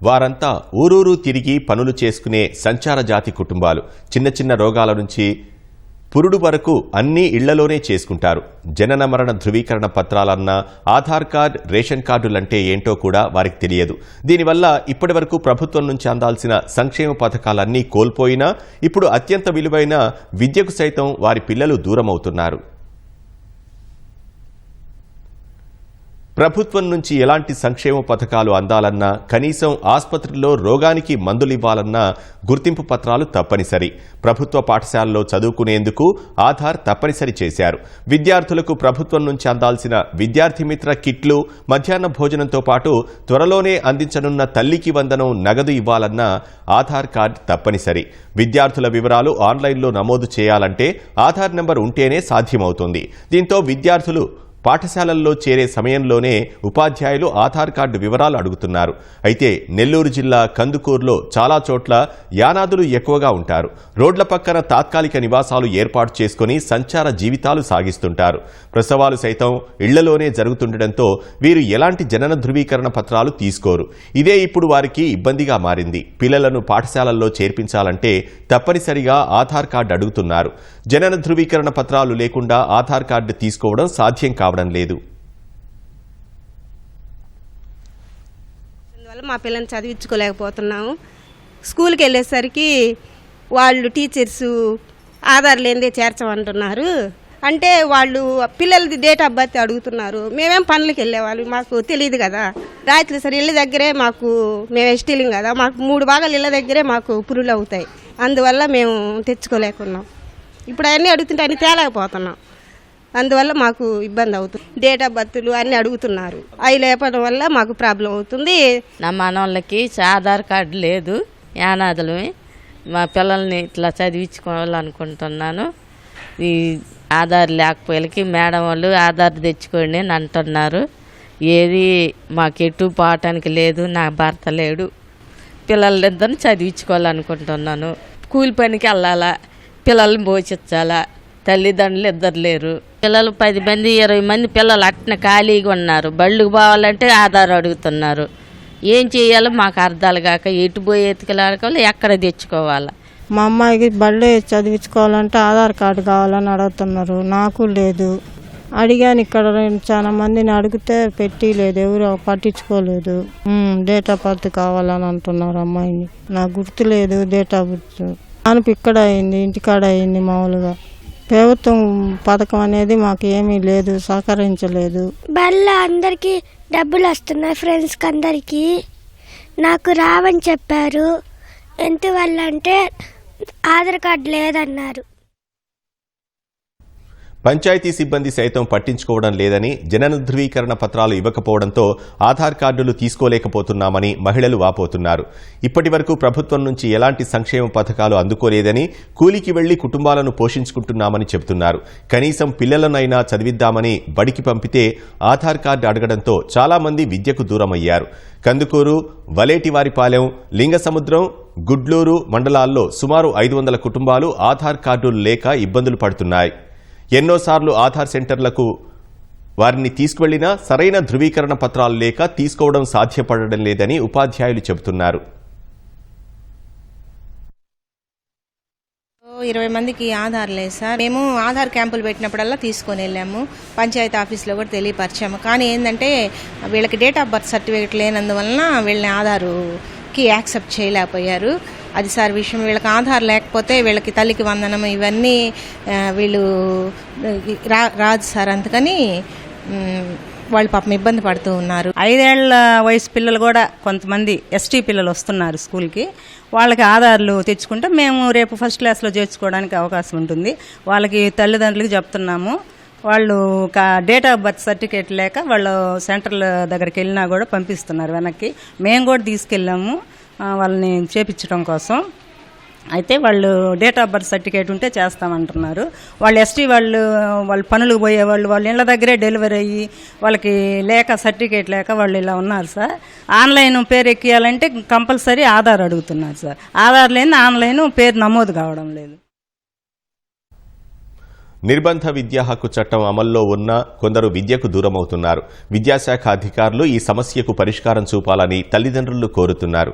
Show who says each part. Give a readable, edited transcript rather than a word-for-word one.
Speaker 1: వారంతా ఊరూరు తిరిగి పనులు చేసుకునే సంచార జాతి కుటుంబాలు. చిన్న చిన్న రోగాల నుంచి పురుడు వరకు అన్నీ ఇళ్లలోనే చేసుకుంటారు. జనన మరణ ధృవీకరణ పత్రాలన్నా, ఆధార్ కార్డ్, రేషన్ కార్డులంటే ఏంటో కూడా వారికి తెలియదు. దీనివల్ల ఇప్పటి వరకు ప్రభుత్వం నుంచి అందాల్సిన సంక్షేమ పథకాలన్నీ కోల్పోయినా ఇప్పుడు అత్యంత విలువైన విద్యకు సైతం వారి పిల్లలు దూరమవుతున్నారు. ప్రభుత్వం నుంచి ఎలాంటి సంక్షేమ పథకాలు అందాలన్నా, కనీసం ఆసుపత్రిలో రోగానికి మందులివ్వాలన్నా గుర్తింపు పత్రాలు తప్పనిసరి. ప్రభుత్వ పాఠశాలలో చదువుకునేందుకు ఆధార్ తప్పనిసరి చేశారు. విద్యార్థులకు ప్రభుత్వం నుంచి అందాల్సిన విద్యార్థి మిత్ర కిట్లు, మధ్యాహ్న భోజనంతో పాటు త్వరలోనే అందించనున్న తల్లికి వందనం నగదు ఇవ్వాలన్నా ఆధార్ కార్డు తప్పనిసరి. విద్యార్థుల వివరాలు ఆన్లైన్లో నమోదు చేయాలంటే ఆధార్ నెంబర్ ఉంటేనే సాధ్యమవుతుంది. దీంతో విద్యార్థులు పాఠశాలల్లో చేరే సమయంలోనే ఉపాధ్యాయులు ఆధార్ కార్డు వివరాలు అడుగుతున్నారు. అయితే నెల్లూరు జిల్లా కందుకూరులో చాలా చోట్ల యానాదులు ఎక్కువగా ఉంటారు. రోడ్ల పక్కన తాత్కాలిక నివాసాలు ఏర్పాటు చేసుకుని సంచార జీవితాలు సాగిస్తుంటారు. ప్రసవాలు సైతం ఇళ్లలోనే జరుగుతుండటంతో వీరు ఎలాంటి జనన ధృవీకరణ పత్రాలు తీసుకోరు. ఇదే ఇప్పుడు వారికి ఇబ్బందిగా మారింది. పిల్లలను పాఠశాలల్లో చేర్పించాలంటే తప్పనిసరిగా ఆధార్ కార్డు అడుగుతున్నారు. జనన ధృవీకరణ పత్రాలు లేకుండా ఆధార్ కార్డు తీసుకోవడం సాధ్యం కావడం లేదు.
Speaker 2: అందువల్ల మా పిల్లల్ని చదివించుకోలేకపోతున్నాము. స్కూల్కి వెళ్ళేసరికి వాళ్ళు టీచర్స్ ఆధార్ లేనిదే చేర్చమంటున్నారు. అంటే వాళ్ళు పిల్లలది డేట్ ఆఫ్ బర్త్ అడుగుతున్నారు. మేమేం పనులకు వెళ్ళేవాళ్ళు, మాకు తెలియదు కదా. రాత్రి సరే ఇళ్ళ దగ్గరే మేము ఎస్టీలింగ్ కదా, మాకు 3 భాగాలు ఇళ్ళ దగ్గరే మాకు పురులు అవుతాయి. అందువల్ల మేము తెచ్చుకోలేకున్నాం. ఇప్పుడు అవన్నీ అడుగుతుంటే అన్నీ తేలేకపోతున్నాం. అందువల్ల మాకు ఇబ్బంది అవుతుంది. డేట్ ఆఫ్ బర్త్లు అన్నీ అడుగుతున్నారు. అవి లేపడం వల్ల మాకు ప్రాబ్లం అవుతుంది.
Speaker 3: నా మనోళ్ళకి ఆధార్ కార్డు లేదు. యానాదులు మా పిల్లల్ని ఇట్లా చదివించుకోవాలనుకుంటున్నాను. ఈ ఆధార్ లేకపోయేకి మేడం వాళ్ళు ఆధార్ తెచ్చుకోండి అని అంటున్నారు. ఏది మాకు ఎటు పోవటానికి లేదు. నా భర్త లేడు. పిల్లలిద్దరిని చదివించుకోవాలనుకుంటున్నాను. కూలి పనికి వెళ్ళాలా, పిల్లల్ని పోషించాలా. తల్లిదండ్రులు ఇద్దరు లేరు. పిల్లలు 10 మంది 20 మంది పిల్లలు అట్న ఖాళీగా ఉన్నారు. బళ్ళుకు పోవాలంటే ఆధార్ అడుగుతున్నారు. ఏం చేయాలో మాకు అర్థాలు కాక ఎటు పోయి ఎత్తుకెళ్ళాలి, ఎక్కడ తెచ్చుకోవాలా.
Speaker 4: మా అమ్మాయికి బళ్ళే చదివించుకోవాలంటే ఆధార్ కార్డు కావాలని అడుగుతున్నారు. నాకు లేదు. అడిగాను, ఇక్కడ చాలా మందిని అడిగితే పెట్టలేదు, ఎవరు పట్టించుకోలేదు. డేట్ ఆఫ్ బర్త్ కావాలని అంటున్నారు అమ్మాయిని. నాకు గుర్తు లేదు డేట్ ఆఫ్ బర్త్. నాకు ఇక్కడ అయింది, ఇంటికాడ అయింది. మామూలుగా ప్రభుత్వం పథకం అనేది మాకు ఏమీ లేదు, సహకరించలేదు.
Speaker 5: బళ్ళ అందరికీ డబ్బులు వస్తున్నాయి, ఫ్రెండ్స్కి అందరికీ. నాకు రావని చెప్పారు. ఎంతవల్ల అంటే ఆధార్ కార్డు లేదన్నారు.
Speaker 1: పంచాయతీ సిబ్బంది సైతం పట్టించుకోవడం లేదని, జనన ధృవీకరణ పత్రాలు ఇవ్వకపోవడంతో ఆధార్ కార్డులు తీసుకోలేకపోతున్నామని మహిళలు వాపోతున్నారు. ఇప్పటి వరకు ప్రభుత్వం నుంచి ఎలాంటి సంక్షేమ పథకాలు అందుకోలేదని, కూలికి వెళ్లి కుటుంబాలను పోషించుకుంటున్నామని చెబుతున్నారు. కనీసం పిల్లలనైనా చదివిద్దామని బడికి పంపితే ఆధార్ కార్డు అడగడంతో చాలా మంది విద్యకు దూరమయ్యారు. కందుకూరు, వలేటివారిపాలెం, లింగసముద్రం, గుడ్లూరు మండలాల్లో సుమారు 500 కుటుంబాలు ఆధార్ కార్డులు లేక ఇబ్బందులు పడుతున్నాయి. ఎన్నోసార్లు ఆధార్ సెంటర్లకు వారిని తీసుకువెళ్లినా సరైన ధృవీకరణ పత్రాలు లేక తీసుకోవడం సాధ్యపడడం లేదని ఉపాధ్యాయులు చెబుతున్నారు.
Speaker 6: 20 మందికి ఆధార్ లేదు సార్. మేము ఆధార్ క్యాంపులు పెట్టినప్పుడల్లా తీసుకొని వెళ్ళాము. పంచాయతీ ఆఫీస్లో కూడా తెలియపరిచాము. కానీ ఏంటంటే వీళ్ళకి డేట్ ఆఫ్ బర్త్ సర్టిఫికేట్ లేనందువలన వీళ్ళని ఆధారుకి యాక్సెప్ట్ చేయలేకపోయారు. అది సార్ విషయం. వీళ్ళకి ఆధార్ లేకపోతే వీళ్ళకి తల్లికి వందనం ఇవన్నీ వీళ్ళు రాదు సార్. అందుకని వాళ్ళు పాపం ఇబ్బంది పడుతూ ఉన్నారు.
Speaker 7: 5 ఏళ్ల వయసు పిల్లలు కూడా కొంతమంది ఎస్టీ పిల్లలు వస్తున్నారు స్కూల్కి. వాళ్ళకి ఆధార్లు తెచ్చుకుంటే మేము రేపు ఫస్ట్ క్లాస్లో చేర్చుకోవడానికి అవకాశం ఉంటుంది. వాళ్ళకి తల్లిదండ్రులకి చెప్తున్నాము. వాళ్ళు డేట్ ఆఫ్ బర్త్ సర్టిఫికేట్ లేక వాళ్ళు సెంటర్ల దగ్గరికి వెళ్ళినా కూడా పంపిస్తున్నారు వెనక్కి. మేము కూడా తీసుకెళ్ళాము వాళ్ళని చేపించడం కోసం. అయితే వాళ్ళు డేట్ ఆఫ్ బర్త్ సర్టిఫికేట్ ఉంటే చేస్తామంటున్నారు. వాళ్ళు ఎస్టీ వాళ్ళు పనులకు పోయేవాళ్ళు, వాళ్ళ ఇళ్ళ దగ్గరే డెలివరీ అయ్యి వాళ్ళకి లేక సర్టిఫికేట్ లేక వాళ్ళు ఇలా ఉన్నారు సార్. ఆన్లైన్ పేరు ఎక్కియాలంటే కంపల్సరీ ఆధార్ అడుగుతున్నారు సార్. ఆధార్ లేని ఆన్లైన్ పేరు నమోదు కావడం లేదు.
Speaker 1: నిర్బంధ విద్యా హక్కు చట్టం అమల్లో ఉన్న కొందరు విద్యకు దూరమవుతున్నారు. విద్యాశాఖ అధికారులు ఈ సమస్యకు పరిష్కారం చూపాలని తల్లిదండ్రులు కోరుతున్నారు.